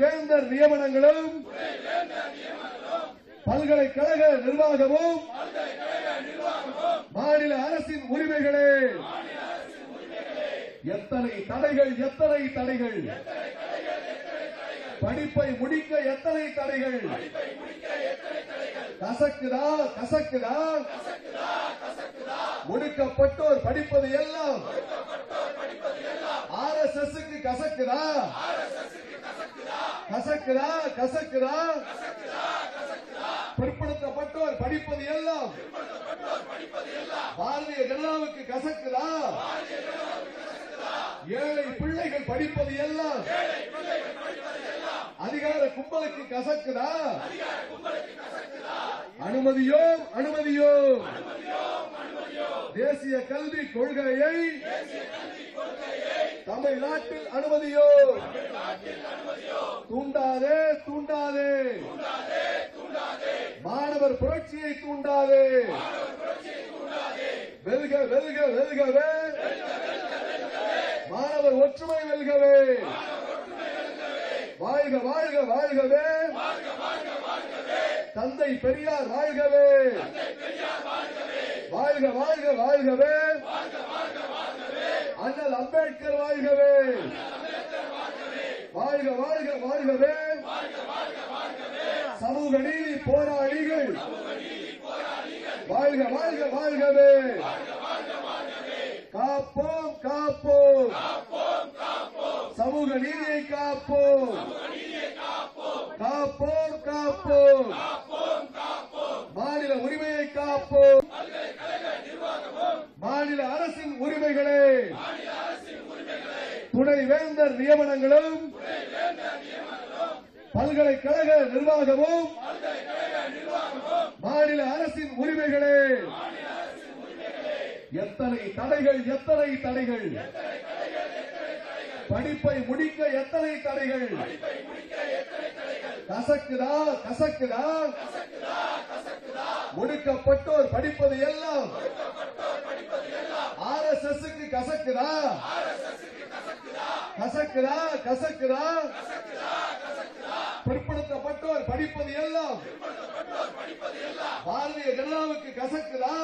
துணைவேந்தர் நியமனங்களும் பல்கலைக்கழக நிர்வாகமும் மாநில அரசின் உரிமைகளே. எத்தனை தடைகள், எத்தனை தடைகள், படிப்பை முடிக்க எத்தனை தடைகள். கசக்குதா கசக்குதா, ஒடுக்கப்பட்டோர் படிப்பது எல்லாம் RSS கசக்குதா கசக்குதா கசக்குதா, பிற்படுத்தப்பட்டோர் படிப்பது எல்லாம் பாரதிய ஜனதாவுக்கு கசக்குதா. ஏழை பிள்ளைகள் படிப்பது எல்லாம் அதிகார கும்பலுக்கு கசக்குதா. அனுமதியோ அனுமதியோ, தேசிய கல்விக் கொள்கையை தமிழ்நாட்டில் அனுமதியோ. தூண்டாதே தூண்டாதே, மாணவர் புரட்சியை தூண்டாதே. வெல்க வெல்க வெல்கவே, மாணவர் ஒற்றுமை வெல்கவே. வாழ்க வாழ்க வாழ்கவே, தந்தை பெரியார் வாழ்கவே. வாழ்க வாழ்க வாழ்கவே, அண்ணல் அம்பேத்கர் வாழ்கவே. வாழ்க வாழ்க வாழ்கவே, சமூக நீதி போராளிகள் வாழ்க வாழ்க வாழ்கவே. காப்போம் காப்போம், சமூக நீதியை காப்போம். காப்போம் காப்போம், மாநில உரிமையை காப்போம். மாநில அரசின் உரிமைகளே. துணைவேந்தர் நியமனங்களும் பல்கலைக்கழக நிர்வாகமும் மாநில அரசின் உரிமைகளே. எத்தனை தடைகள், எத்தனை தடைகள், படிப்பை முடிக்க எத்தனை தடைகள். கசக்குதா கசக்குதா, ஒடுக்கப்பட்டோர் படிப்பது எல்லாம் RSS கசக்குதா கசக்குதா கசக்குதா, பிற்படுத்தப்பட்டோர் படிப்பது எல்லாம் பாரதிய ஜனதாவுக்கு கசக்குதா.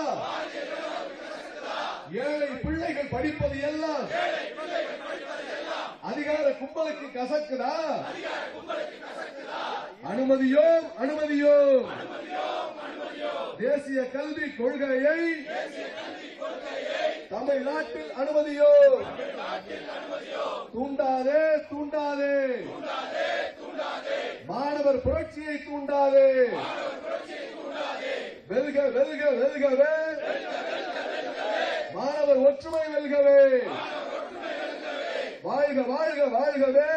ஏழை பிள்ளைகள் படிப்பது எல்லாம் அதிகார கும்பலுக்கு கசக்குதா. அனுமதியோ அனுமதியோ, தேசிய கல்விக் கொள்கையை தமிழ்நாட்டில் அனுமதியோ. தூண்டாதே தூண்டாதே, மாணவர் புரட்சியை தூண்டாதே. வெல்க வெல்க வெல்கவே, மாணவர் ஒற்றுமை வெல்கவே. வாழ்க வாழ்க வாழ்கவே,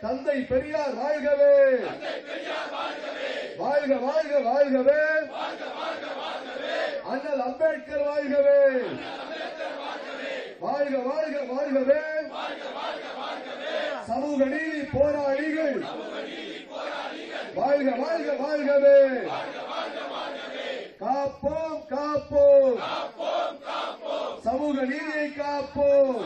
தந்தை பெரியார் வாழ்கவே. வாழ்க வாழ்க வாழ்கவே, அண்ணல் அம்பேத்கர் வாழ்கவே. வாழ்க வாழ்க வாழ்கவே, சமூக நீதி போராளிகள் வாழ்க வாழ்க வாழ்கவே. காப்போம் காப்போம், சமூக நீதியை காப்போம்.